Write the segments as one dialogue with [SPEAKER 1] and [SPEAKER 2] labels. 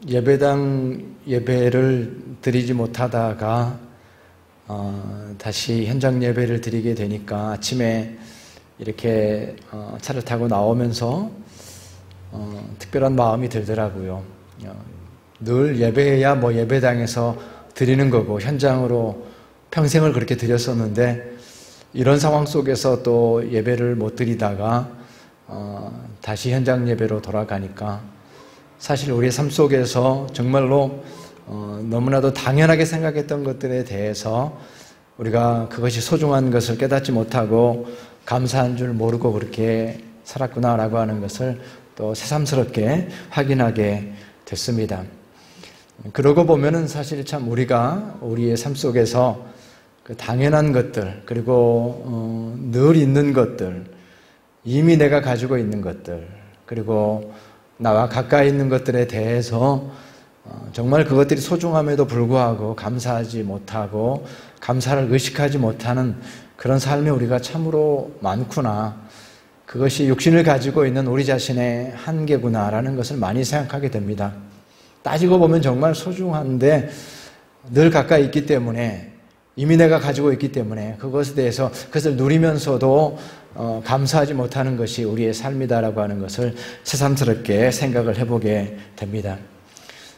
[SPEAKER 1] 예배당 예배를 드리지 못하다가 다시 현장 예배를 드리게 되니까 아침에 이렇게 차를 타고 나오면서 특별한 마음이 들더라고요. 늘 예배야 뭐 예배당에서 드리는 거고 현장으로 평생을 그렇게 드렸었는데 이런 상황 속에서 또 예배를 못 드리다가 다시 현장 예배로 돌아가니까 사실 우리의 삶 속에서 정말로 너무나도 당연하게 생각했던 것들에 대해서 우리가 그것이 소중한 것을 깨닫지 못하고 감사한 줄 모르고 그렇게 살았구나라고 하는 것을 또 새삼스럽게 확인하게 됐습니다. 그러고 보면은 사실 참 우리가 우리의 삶 속에서 그 당연한 것들 그리고 늘 있는 것들 이미 내가 가지고 있는 것들 그리고 나와 가까이 있는 것들에 대해서 정말 그것들이 소중함에도 불구하고 감사하지 못하고 감사를 의식하지 못하는 그런 삶이 우리가 참으로 많구나. 그것이 육신을 가지고 있는 우리 자신의 한계구나라는 것을 많이 생각하게 됩니다. 따지고 보면 정말 소중한데 늘 가까이 있기 때문에 이미 내가 가지고 있기 때문에 그것에 대해서 그것을 누리면서도 감사하지 못하는 것이 우리의 삶이다라고 하는 것을 새삼스럽게 생각을 해보게 됩니다.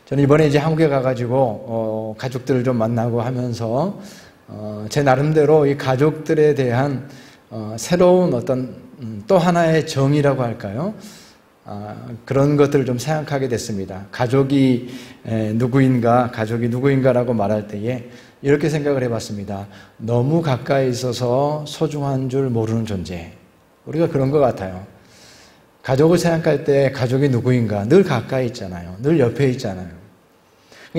[SPEAKER 1] 저는 이번에 이제 한국에 가가지고 가족들을 좀 만나고 하면서 제 나름대로 이 가족들에 대한 새로운 어떤 또 하나의 정의라고 할까요? 그런 것들을 좀 생각하게 됐습니다. 가족이 누구인가라고 말할 때에 이렇게 생각을 해봤습니다. 너무 가까이 있어서 소중한 줄 모르는 존재. 우리가 그런 것 같아요. 가족을 생각할 때 가족이 누구인가 늘 가까이 있잖아요. 늘 옆에 있잖아요.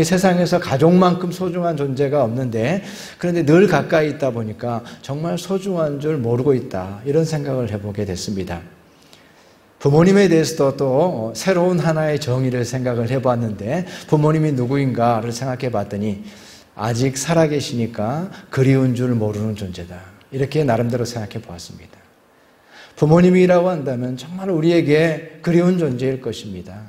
[SPEAKER 1] 세상에서 가족만큼 소중한 존재가 없는데 그런데 늘 가까이 있다 보니까 정말 소중한 줄 모르고 있다. 이런 생각을 해보게 됐습니다. 부모님에 대해서도 또 새로운 하나의 정의를 생각을 해봤는데 부모님이 누구인가를 생각해 봤더니 아직 살아계시니까 그리운 줄 모르는 존재다. 이렇게 나름대로 생각해 보았습니다. 부모님이라고 한다면 정말 우리에게 그리운 존재일 것입니다.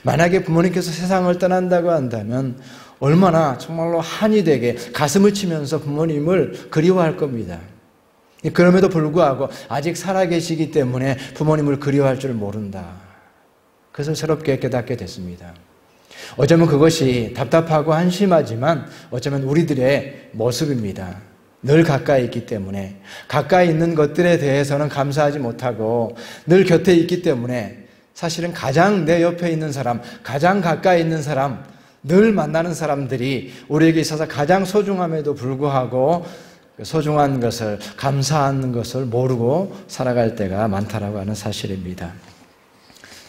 [SPEAKER 1] 만약에 부모님께서 세상을 떠난다고 한다면 얼마나 정말로 한이 되게 가슴을 치면서 부모님을 그리워할 겁니다. 그럼에도 불구하고 아직 살아계시기 때문에 부모님을 그리워할 줄 모른다. 그것을 새롭게 깨닫게 됐습니다. 어쩌면 그것이 답답하고 한심하지만 어쩌면 우리들의 모습입니다. 늘 가까이 있기 때문에 가까이 있는 것들에 대해서는 감사하지 못하고 늘 곁에 있기 때문에 사실은 가장 내 옆에 있는 사람, 가장 가까이 있는 사람, 늘 만나는 사람들이 우리에게 있어서 가장 소중함에도 불구하고 소중한 것을, 감사하는 것을 모르고 살아갈 때가 많다라고 하는 사실입니다.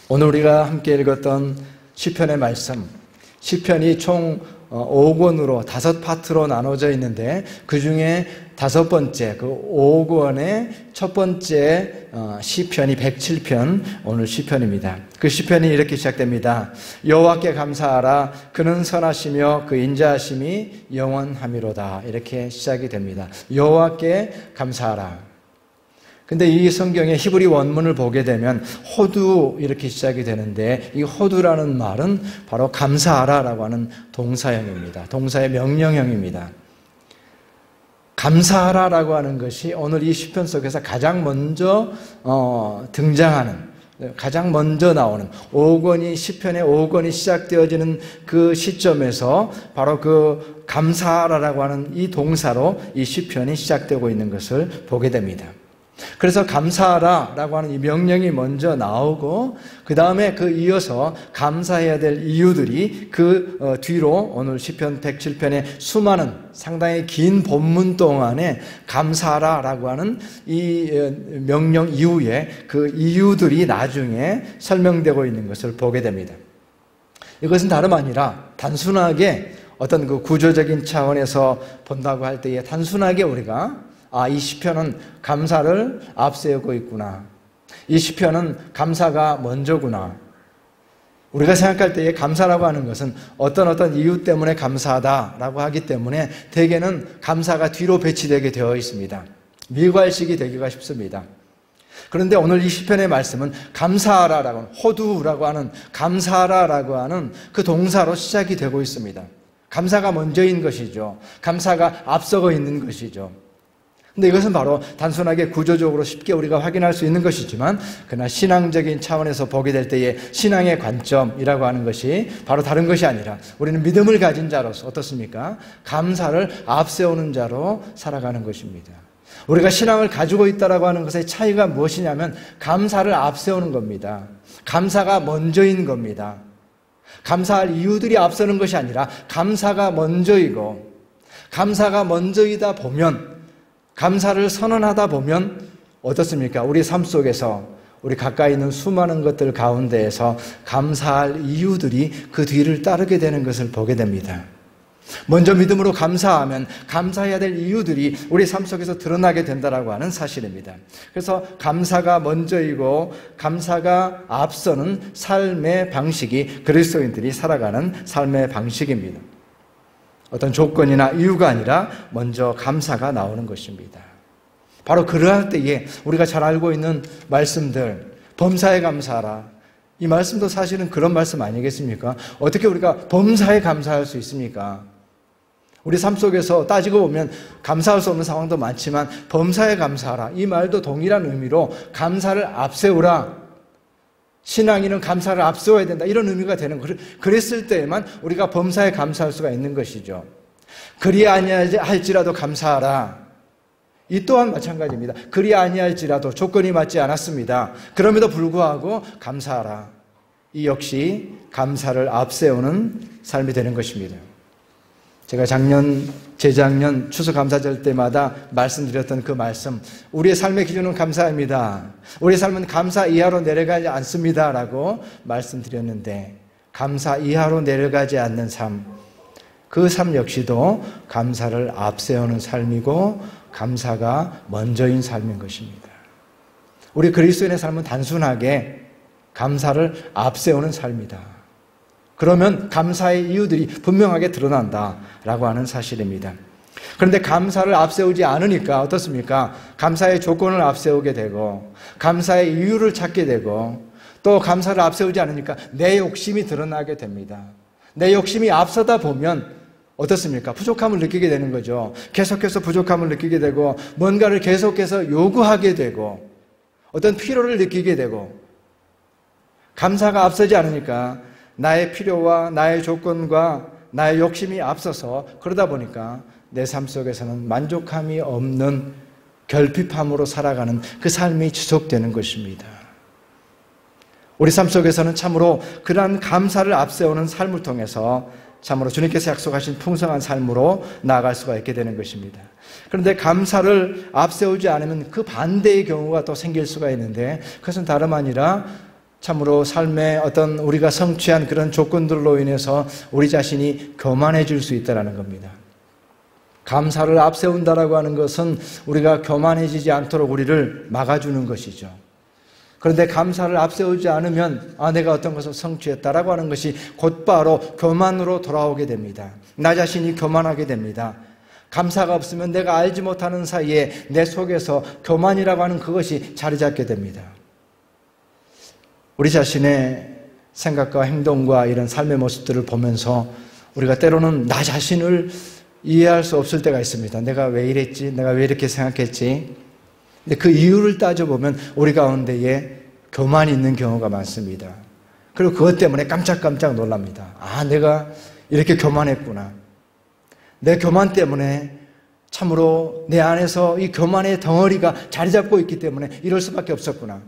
[SPEAKER 1] 오늘 우리가 함께 읽었던 시편의 말씀, 시편이 총 5권으로 5파트로 나눠져 있는데 그 중에 5번째, 그 5권의 첫 번째 시편이 107편, 오늘 시편입니다. 그 시편이 이렇게 시작됩니다. 여호와께 감사하라. 그는 선하시며 그 인자하심이 영원하미로다. 이렇게 시작이 됩니다. 여호와께 감사하라. 근데 이 성경의 히브리 원문을 보게 되면 호두 이렇게 시작이 되는데 이 호두라는 말은 바로 감사하라라고 하는 동사형입니다. 동사의 명령형입니다. 감사하라라고 하는 것이 오늘 이 시편 속에서 가장 먼저 등장하는, 가장 먼저 나오는 5권이 시편의 5권이 시작되어지는 그 시점에서 바로 그 감사하라라고 하는 이 동사로 이 시편이 시작되고 있는 것을 보게 됩니다. 그래서 감사하라라고 하는 이 명령이 먼저 나오고 그 다음에 그 이어서 감사해야 될 이유들이 그 뒤로 오늘 시편 107편의 수많은 상당히 긴 본문 동안에 감사하라라고 하는 이 명령 이후에 그 이유들이 나중에 설명되고 있는 것을 보게 됩니다. 이것은 다름 아니라 단순하게 어떤 그 구조적인 차원에서 본다고 할 때에 단순하게 우리가 이 시편은 감사를 앞세우고 있구나. 이 시편은 감사가 먼저구나. 우리가 생각할 때에 감사라고 하는 것은 어떤 이유 때문에 감사하다라고 하기 때문에 대개는 감사가 뒤로 배치되게 되어 있습니다. 밀괄식이 되기가 쉽습니다. 그런데 오늘 이 시편의 말씀은 감사하라라고 하는, 호두라고 하는, 감사하라라고 하는 그 동사로 시작이 되고 있습니다. 감사가 먼저인 것이죠. 감사가 앞서고 있는 것이죠. 근데 이것은 바로 단순하게 구조적으로 쉽게 우리가 확인할 수 있는 것이지만, 그러나 신앙적인 차원에서 보게 될 때의 신앙의 관점이라고 하는 것이 바로 다른 것이 아니라, 우리는 믿음을 가진 자로서 어떻습니까? 감사를 앞세우는 자로 살아가는 것입니다. 우리가 신앙을 가지고 있다라고 하는 것의 차이가 무엇이냐면, 감사를 앞세우는 겁니다. 감사가 먼저인 겁니다. 감사할 이유들이 앞서는 것이 아니라 감사가 먼저이고, 감사가 먼저이다 보면, 감사를 선언하다 보면 어떻습니까? 우리 삶 속에서 우리 가까이 있는 수많은 것들 가운데에서 감사할 이유들이 그 뒤를 따르게 되는 것을 보게 됩니다. 먼저 믿음으로 감사하면 감사해야 될 이유들이 우리 삶 속에서 드러나게 된다라고 하는 사실입니다. 그래서 감사가 먼저이고 감사가 앞서는 삶의 방식이 그리스도인들이 살아가는 삶의 방식입니다. 어떤 조건이나 이유가 아니라 먼저 감사가 나오는 것입니다. 바로 그러할 때에 우리가 잘 알고 있는 말씀들, 범사에 감사하라. 이 말씀도 사실은 그런 말씀 아니겠습니까? 어떻게 우리가 범사에 감사할 수 있습니까? 우리 삶 속에서 따지고 보면 감사할 수 없는 상황도 많지만 범사에 감사하라. 이 말도 동일한 의미로 감사를 앞세우라. 신앙인은 감사를 앞세워야 된다. 이런 의미가 되는 거예요. 그랬을 때에만 우리가 범사에 감사할 수가 있는 것이죠. 그리 아니할지라도 감사하라. 이 또한 마찬가지입니다. 그리 아니할지라도 조건이 맞지 않았습니다. 그럼에도 불구하고 감사하라. 이 역시 감사를 앞세우는 삶이 되는 것입니다. 제가 재작년 추수감사절 때마다 말씀드렸던 그 말씀, 우리의 삶의 기준은 감사입니다. 우리의 삶은 감사 이하로 내려가지 않습니다 라고 말씀드렸는데, 감사 이하로 내려가지 않는 삶, 그 삶 역시도 감사를 앞세우는 삶이고 감사가 먼저인 삶인 것입니다. 우리 그리스도인의 삶은 단순하게 감사를 앞세우는 삶이다. 그러면 감사의 이유들이 분명하게 드러난다라고 하는 사실입니다. 그런데 감사를 앞세우지 않으니까 어떻습니까? 감사의 조건을 앞세우게 되고 감사의 이유를 찾게 되고 또 감사를 앞세우지 않으니까 내 욕심이 드러나게 됩니다. 내 욕심이 앞서다 보면 어떻습니까? 부족함을 느끼게 되는 거죠. 계속해서 부족함을 느끼게 되고 뭔가를 계속해서 요구하게 되고 어떤 필요를 느끼게 되고, 감사가 앞서지 않으니까 나의 필요와 나의 조건과 나의 욕심이 앞서서 그러다 보니까 내 삶 속에서는 만족함이 없는 결핍함으로 살아가는 그 삶이 지속되는 것입니다. 우리 삶 속에서는 참으로 그러한 감사를 앞세우는 삶을 통해서 참으로 주님께서 약속하신 풍성한 삶으로 나아갈 수가 있게 되는 것입니다. 그런데 감사를 앞세우지 않으면 그 반대의 경우가 또 생길 수가 있는데, 그것은 다름 아니라 참으로 삶에 어떤 우리가 성취한 그런 조건들로 인해서 우리 자신이 교만해질 수 있다는 겁니다. 감사를 앞세운다라고 하는 것은 우리가 교만해지지 않도록 우리를 막아주는 것이죠. 그런데 감사를 앞세우지 않으면 내가 어떤 것을 성취했다라고 하는 것이 곧바로 교만으로 돌아오게 됩니다. 나 자신이 교만하게 됩니다. 감사가 없으면 내가 알지 못하는 사이에 내 속에서 교만이라고 하는 그것이 자리 잡게 됩니다. 우리 자신의 생각과 행동과 이런 삶의 모습들을 보면서 우리가 때로는 나 자신을 이해할 수 없을 때가 있습니다. 내가 왜 이랬지? 내가 왜 이렇게 생각했지? 근데 그 이유를 따져보면 우리 가운데에 교만이 있는 경우가 많습니다. 그리고 그것 때문에 깜짝깜짝 놀랍니다. 내가 이렇게 교만했구나. 내 교만 때문에 참으로 내 안에서 이 교만의 덩어리가 자리 잡고 있기 때문에 이럴 수밖에 없었구나.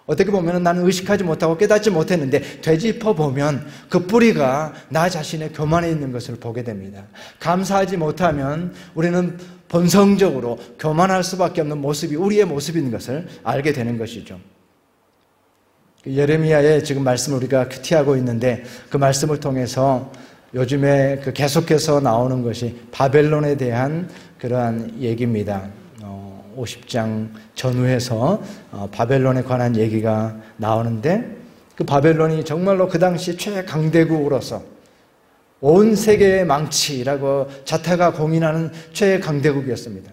[SPEAKER 1] 어떻게 보면 나는 의식하지 못하고 깨닫지 못했는데 되짚어보면 그 뿌리가 나 자신의 교만에 있는 것을 보게 됩니다. 감사하지 못하면 우리는 본성적으로 교만할 수밖에 없는 모습이 우리의 모습인 것을 알게 되는 것이죠. 예레미야의 지금 말씀을 우리가 큐티하고 있는데 그 말씀을 통해서 요즘에 계속해서 나오는 것이 바벨론에 대한 그러한 얘기입니다. 50장 전후에서 바벨론에 관한 얘기가 나오는데, 그 바벨론이 정말로 그 당시 최강대국으로서 온 세계의 망치라고 자타가 공인하는 최강대국이었습니다.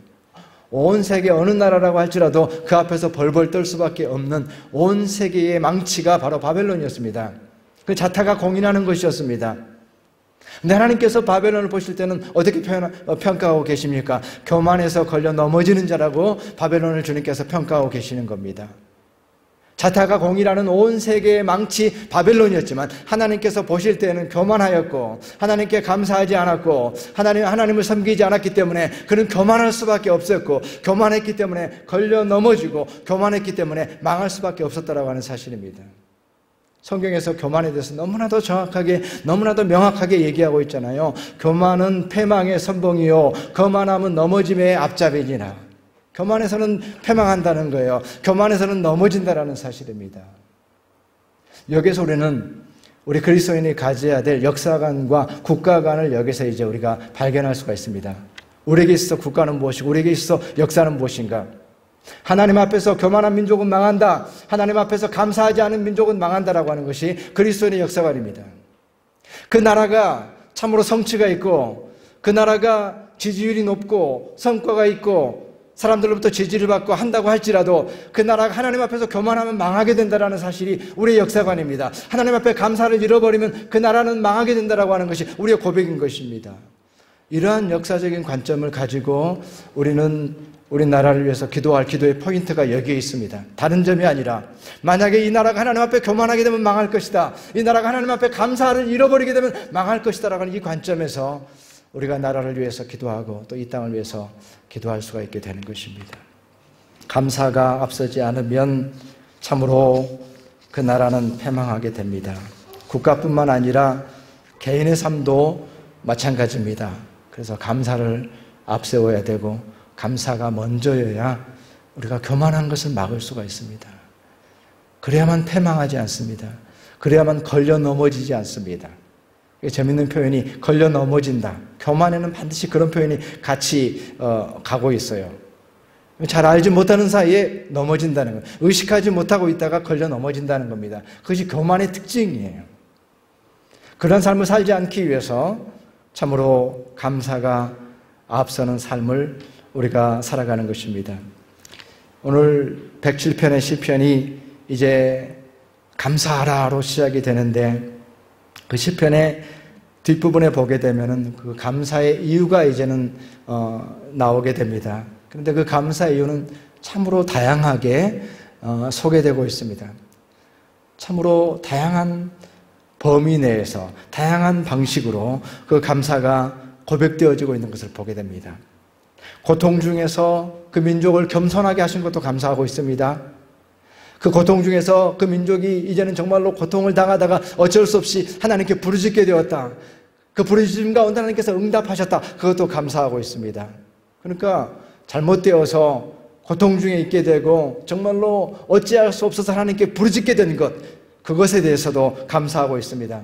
[SPEAKER 1] 온 세계 어느 나라라고 할지라도 그 앞에서 벌벌 떨 수밖에 없는 온 세계의 망치가 바로 바벨론이었습니다. 그 자타가 공인하는 것이었습니다. 근데 하나님께서 바벨론을 보실 때는 어떻게 평가하고 계십니까? 교만해서 걸려 넘어지는 자라고 바벨론을 주님께서 평가하고 계시는 겁니다. 자타가 공이라는 온 세계의 망치 바벨론이었지만 하나님께서 보실 때는 교만하였고 하나님께 감사하지 않았고 하나님을 섬기지 않았기 때문에 그는 교만할 수밖에 없었고 교만했기 때문에 걸려 넘어지고 교만했기 때문에 망할 수밖에 없었다라고 하는 사실입니다. 성경에서 교만에 대해서 너무나도 정확하게 너무나도 명확하게 얘기하고 있잖아요. 교만은 패망의 선봉이요 거만함은 넘어짐의 앞잡이니라. 교만에서는 패망한다는 거예요. 교만에서는 넘어진다라는 사실입니다. 여기서 우리 그리스도인이 가져야 될 역사관과 국가관을 여기서 이제 우리가 발견할 수가 있습니다. 우리에게 있어서 국가는 무엇이고 우리에게 있어서 역사는 무엇인가? 하나님 앞에서 교만한 민족은 망한다. 하나님 앞에서 감사하지 않은 민족은 망한다라고 하는 것이 그리스도인의 역사관입니다. 그 나라가 참으로 성취가 있고 그 나라가 지지율이 높고 성과가 있고 사람들로부터 지지를 받고 한다고 할지라도 그 나라가 하나님 앞에서 교만하면 망하게 된다는 사실이 우리의 역사관입니다. 하나님 앞에 감사를 잃어버리면 그 나라는 망하게 된다고 하는 것이 우리의 고백인 것입니다. 이러한 역사적인 관점을 가지고 우리는 우리 나라를 위해서 기도할 기도의 포인트가 여기에 있습니다. 다른 점이 아니라 만약에 이 나라가 하나님 앞에 교만하게 되면 망할 것이다. 이 나라가 하나님 앞에 감사를 잃어버리게 되면 망할 것이다 라고 하는 이 관점에서 우리가 나라를 위해서 기도하고 또 이 땅을 위해서 기도할 수가 있게 되는 것입니다. 감사가 앞서지 않으면 참으로 그 나라는 패망하게 됩니다. 국가뿐만 아니라 개인의 삶도 마찬가지입니다. 그래서 감사를 앞세워야 되고 감사가 먼저여야 우리가 교만한 것을 막을 수가 있습니다. 그래야만 패망하지 않습니다. 그래야만 걸려 넘어지지 않습니다. 재밌는 표현이 걸려 넘어진다. 교만에는 반드시 그런 표현이 같이 가고 있어요. 잘 알지 못하는 사이에 넘어진다는 거예요. 의식하지 못하고 있다가 걸려 넘어진다는 겁니다. 그것이 교만의 특징이에요. 그런 삶을 살지 않기 위해서 참으로 감사가 앞서는 삶을 우리가 살아가는 것입니다. 오늘 107편의 시편이 이제 감사하라로 시작이 되는데 그 시편의 뒷부분에 보게 되면은 그 감사의 이유가 이제는 나오게 됩니다. 그런데 그 감사의 이유는 참으로 다양하게 소개되고 있습니다. 참으로 다양한 범위 내에서 다양한 방식으로 그 감사가 고백되어지고 있는 것을 보게 됩니다. 고통 중에서 그 민족을 겸손하게 하신 것도 감사하고 있습니다. 그 고통 중에서 그 민족이 이제는 정말로 고통을 당하다가 어쩔 수 없이 하나님께 부르짖게 되었다. 그 부르짖음 가운데 하나님께서 응답하셨다. 그것도 감사하고 있습니다. 그러니까 잘못되어서 고통 중에 있게 되고 정말로 어찌할 수 없어서 하나님께 부르짖게 된 것, 그것에 대해서도 감사하고 있습니다.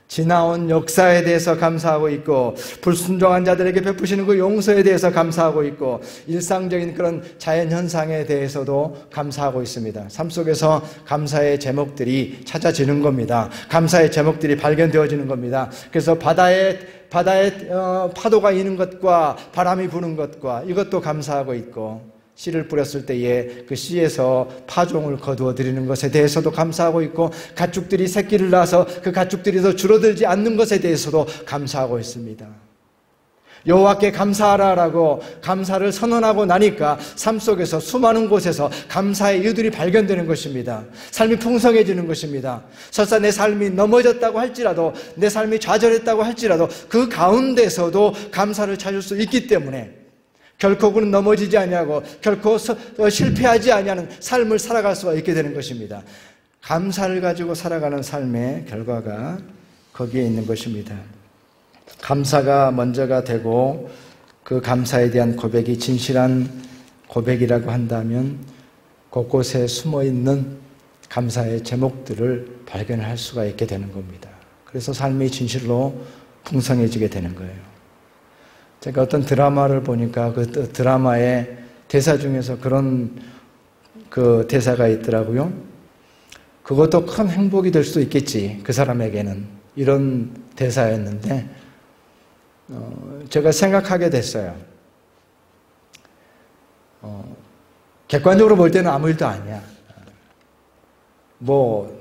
[SPEAKER 1] 지나온 역사에 대해서 감사하고 있고 불순종한 자들에게 베푸시는 그 용서에 대해서 감사하고 있고 일상적인 그런 자연현상에 대해서도 감사하고 있습니다. 삶 속에서 감사의 제목들이 찾아지는 겁니다. 감사의 제목들이 발견되어지는 겁니다. 그래서 바다에 파도가 이는 것과 바람이 부는 것과 이것도 감사하고 있고 씨를 뿌렸을 때에 그 씨에서 파종을 거두어 드리는 것에 대해서도 감사하고 있고 가축들이 새끼를 낳아서 그 가축들이 더 줄어들지 않는 것에 대해서도 감사하고 있습니다. 여호와께 감사하라라고 감사를 선언하고 나니까 삶 속에서 수많은 곳에서 감사의 이유들이 발견되는 것입니다. 삶이 풍성해지는 것입니다. 설사 내 삶이 넘어졌다고 할지라도 내 삶이 좌절했다고 할지라도 그 가운데서도 감사를 찾을 수 있기 때문에 결코 그는 넘어지지 아니하고 결코 실패하지 아니하는 삶을 살아갈 수가 있게 되는 것입니다. 감사를 가지고 살아가는 삶의 결과가 거기에 있는 것입니다. 감사가 먼저가 되고 그 감사에 대한 고백이 진실한 고백이라고 한다면 곳곳에 숨어있는 감사의 제목들을 발견할 수가 있게 되는 겁니다. 그래서 삶이 진실로 풍성해지게 되는 거예요. 제가 어떤 드라마를 보니까 그 드라마의 대사 중에서 그런 그 대사가 있더라고요. 그것도 큰 행복이 될 수도 있겠지, 그 사람에게는. 이런 대사였는데 제가 생각하게 됐어요. 객관적으로 볼 때는 아무 일도 아니야.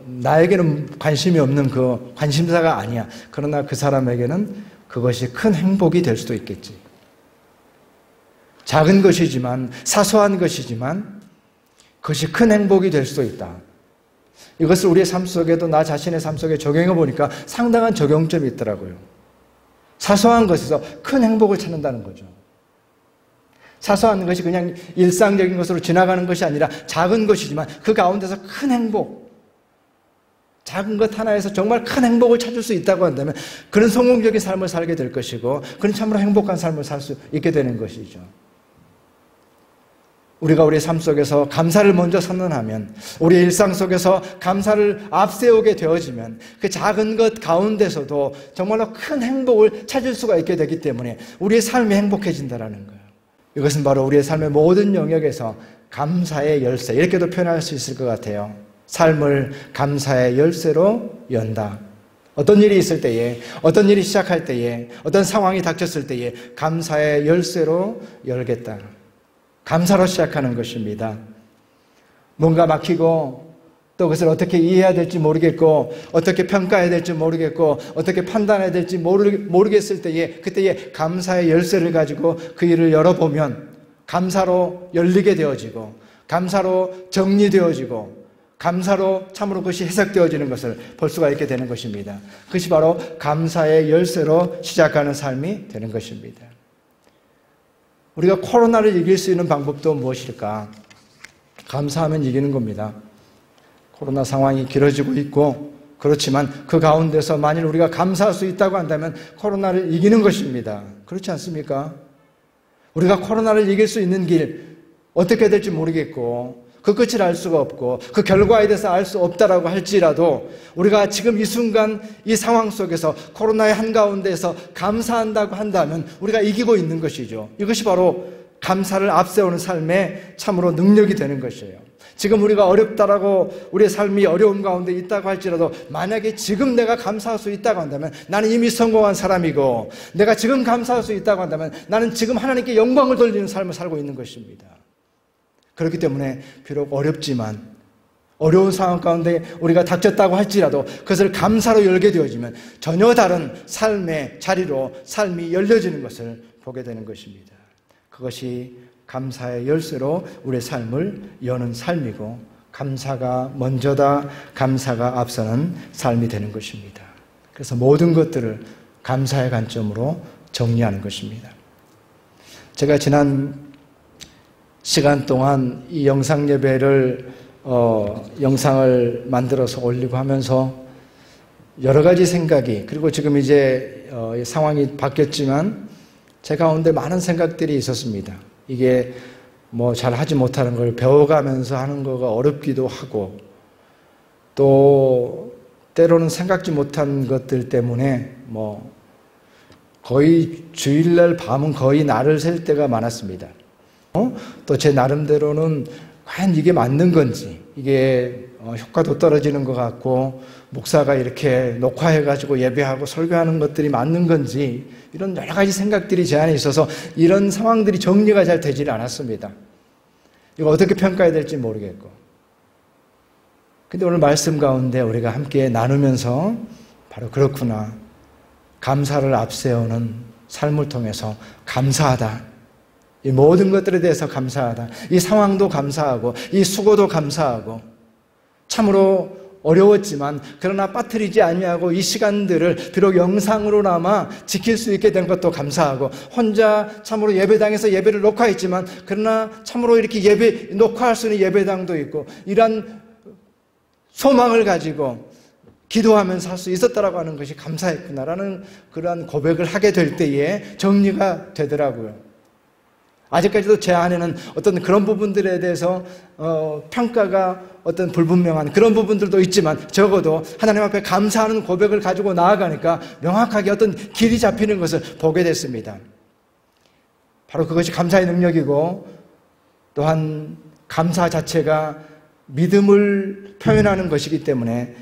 [SPEAKER 1] 나에게는 관심이 없는 그 관심사가 아니야. 그러나 그 사람에게는 그것이 큰 행복이 될 수도 있겠지. 작은 것이지만, 사소한 것이지만 그것이 큰 행복이 될 수도 있다. 이것을 우리의 삶 속에도 나 자신의 삶 속에 적용해 보니까 상당한 적용점이 있더라고요. 사소한 것에서 큰 행복을 찾는다는 거죠. 사소한 것이 그냥 일상적인 것으로 지나가는 것이 아니라 작은 것이지만 그 가운데서 큰 행복, 작은 것 하나에서 정말 큰 행복을 찾을 수 있다고 한다면 그런 성공적인 삶을 살게 될 것이고 그런 참으로 행복한 삶을 살 수 있게 되는 것이죠. 우리가 우리의 삶 속에서 감사를 먼저 선언하면, 우리의 일상 속에서 감사를 앞세우게 되어지면 그 작은 것 가운데서도 정말로 큰 행복을 찾을 수가 있게 되기 때문에 우리의 삶이 행복해진다는 거예요. 이것은 바로 우리의 삶의 모든 영역에서 감사의 열쇠, 이렇게도 표현할 수 있을 것 같아요. 삶을 감사의 열쇠로 연다. 어떤 일이 있을 때에, 어떤 일이 시작할 때에, 어떤 상황이 닥쳤을 때에 감사의 열쇠로 열겠다. 감사로 시작하는 것입니다. 뭔가 막히고 또 그것을 어떻게 이해해야 될지 모르겠고 어떻게 평가해야 될지 모르겠고 어떻게 판단해야 될지 모르겠을 때에 그때에 감사의 열쇠를 가지고 그 일을 열어보면 감사로 열리게 되어지고 감사로 정리되어지고 감사로 참으로 그것이 해석되어지는 것을 볼 수가 있게 되는 것입니다. 그것이 바로 감사의 열쇠로 시작하는 삶이 되는 것입니다. 우리가 코로나를 이길 수 있는 방법도 무엇일까? 감사하면 이기는 겁니다. 코로나 상황이 길어지고 있고 그렇지만 그 가운데서 만일 우리가 감사할 수 있다고 한다면 코로나를 이기는 것입니다. 그렇지 않습니까? 우리가 코로나를 이길 수 있는 길 어떻게 될지 모르겠고 그 끝을 알 수가 없고 그 결과에 대해서 알 수 없다라고 할지라도 우리가 지금 이 순간 이 상황 속에서 코로나의 한가운데에서 감사한다고 한다면 우리가 이기고 있는 것이죠. 이것이 바로 감사를 앞세우는 삶의 참으로 능력이 되는 것이에요. 지금 우리가 어렵다라고 우리의 삶이 어려움 가운데 있다고 할지라도 만약에 지금 내가 감사할 수 있다고 한다면 나는 이미 성공한 사람이고 내가 지금 감사할 수 있다고 한다면 나는 지금 하나님께 영광을 돌리는 삶을 살고 있는 것입니다. 그렇기 때문에 비록 어렵지만 어려운 상황 가운데 우리가 닥쳤다고 할지라도 그것을 감사로 열게 되어지면 전혀 다른 삶의 자리로 삶이 열려지는 것을 보게 되는 것입니다. 그것이 감사의 열쇠로 우리의 삶을 여는 삶이고 감사가 먼저다, 감사가 앞서는 삶이 되는 것입니다. 그래서 모든 것들을 감사의 관점으로 정리하는 것입니다. 제가 지난 시간 동안 이 영상 예배를 영상을 만들어서 올리고 하면서 여러 가지 생각이 그리고 지금 이제 상황이 바뀌었지만 제 가운데 많은 생각들이 있었습니다. 이게 잘 하지 못하는 걸 배워가면서 하는 거가 어렵기도 하고 또 때로는 생각지 못한 것들 때문에 거의 주일날 밤은 거의 날을 셀 때가 많았습니다. 또 제 나름대로는 과연 이게 맞는 건지 이게 효과도 떨어지는 것 같고 목사가 이렇게 녹화해가지고 예배하고 설교하는 것들이 맞는 건지 이런 여러 가지 생각들이 제 안에 있어서 이런 상황들이 정리가 잘 되질 않았습니다. 이거 어떻게 평가해야 될지 모르겠고 근데 오늘 말씀 가운데 우리가 함께 나누면서 바로 그렇구나 감사를 앞세우는 삶을 통해서 감사하다 이 모든 것들에 대해서 감사하다. 이 상황도 감사하고 이 수고도 감사하고 참으로 어려웠지만 그러나 빠뜨리지 아니하고 이 시간들을 비록 영상으로나마 지킬 수 있게 된 것도 감사하고 혼자 참으로 예배당에서 예배를 녹화했지만 그러나 참으로 이렇게 녹화할 수 있는 예배당도 있고 이러한 소망을 가지고 기도하면서 할 수 있었다라고 하는 것이 감사했구나라는 그러한 고백을 하게 될 때에 정리가 되더라고요. 아직까지도 제 안에는 어떤 그런 부분들에 대해서 평가가 어떤 불분명한 그런 부분들도 있지만 적어도 하나님 앞에 감사하는 고백을 가지고 나아가니까 명확하게 어떤 길이 잡히는 것을 보게 됐습니다. 바로 그것이 감사의 능력이고 또한 감사 자체가 믿음을 표현하는 것이기 때문에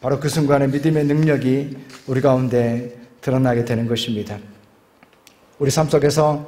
[SPEAKER 1] 바로 그 순간에 믿음의 능력이 우리 가운데 드러나게 되는 것입니다. 우리 삶 속에서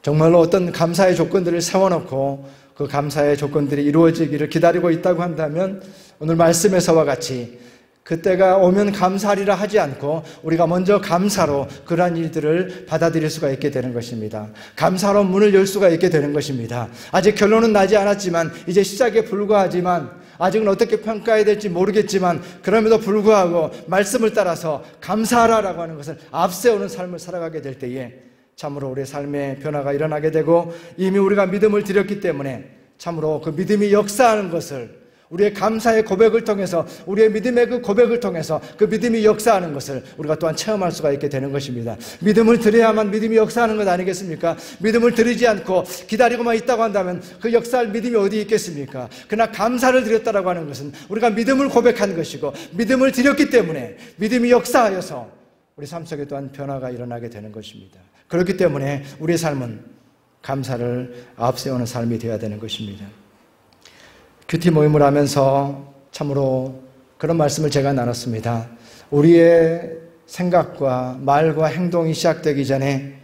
[SPEAKER 1] 정말로 어떤 감사의 조건들을 세워놓고 그 감사의 조건들이 이루어지기를 기다리고 있다고 한다면 오늘 말씀에서와 같이 그때가 오면 감사하리라 하지 않고 우리가 먼저 감사로 그러한 일들을 받아들일 수가 있게 되는 것입니다. 감사로 문을 열 수가 있게 되는 것입니다. 아직 결론은 나지 않았지만 이제 시작에 불과하지만 아직은 어떻게 평가해야 될지 모르겠지만 그럼에도 불구하고 말씀을 따라서 감사하라라고 하는 것을 앞세우는 삶을 살아가게 될 때에 참으로 우리의 삶의 변화가 일어나게 되고 이미 우리가 믿음을 드렸기 때문에 참으로 그 믿음이 역사하는 것을 우리의 감사의 고백을 통해서 우리의 믿음의 그 고백을 통해서 그 믿음이 역사하는 것을 우리가 또한 체험할 수가 있게 되는 것입니다. 믿음을 드려야만 믿음이 역사하는 것 아니겠습니까? 믿음을 드리지 않고 기다리고만 있다고 한다면 그 역사할 믿음이 어디 있겠습니까? 그러나 감사를 드렸다라고 하는 것은 우리가 믿음을 고백한 것이고 믿음을 드렸기 때문에 믿음이 역사하여서 우리 삶 속에 또한 변화가 일어나게 되는 것입니다. 그렇기 때문에 우리의 삶은 감사를 앞세우는 삶이 되어야 되는 것입니다. 큐티 모임을 하면서 참으로 그런 말씀을 제가 나눴습니다. 우리의 생각과 말과 행동이 시작되기 전에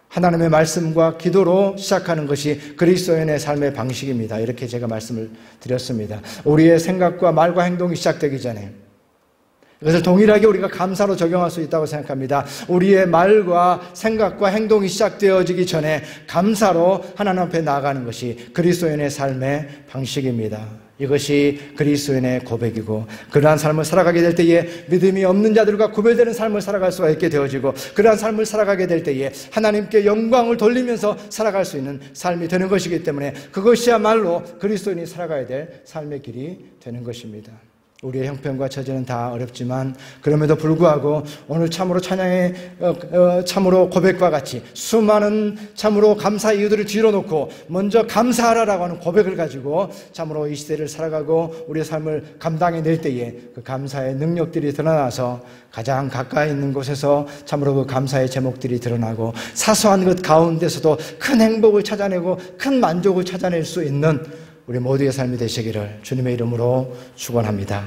[SPEAKER 1] 하나님의 말씀과 기도로 시작하는 것이 그리스도인의 삶의 방식입니다. 이렇게 제가 말씀을 드렸습니다. 우리의 생각과 말과 행동이 시작되기 전에 이것을 동일하게 우리가 감사로 적용할 수 있다고 생각합니다. 우리의 말과 생각과 행동이 시작되어지기 전에 감사로 하나님 앞에 나아가는 것이 그리스도인의 삶의 방식입니다. 이것이 그리스도인의 고백이고 그러한 삶을 살아가게 될 때에 믿음이 없는 자들과 구별되는 삶을 살아갈 수가 있게 되어지고 그러한 삶을 살아가게 될 때에 하나님께 영광을 돌리면서 살아갈 수 있는 삶이 되는 것이기 때문에 그것이야말로 그리스도인이 살아가야 될 삶의 길이 되는 것입니다. 우리의 형편과 처지는 다 어렵지만 그럼에도 불구하고 오늘 참으로 찬양의 참으로 고백과 같이 수많은 참으로 감사 이유들을 뒤로 놓고 먼저 감사하라라고 하는 고백을 가지고 참으로 이 시대를 살아가고 우리의 삶을 감당해낼 때에 그 감사의 능력들이 드러나서 가장 가까이 있는 곳에서 참으로 그 감사의 제목들이 드러나고 사소한 것 가운데서도 큰 행복을 찾아내고 큰 만족을 찾아낼 수 있는 우리 모두의 삶이 되시기를 주님의 이름으로 축원합니다.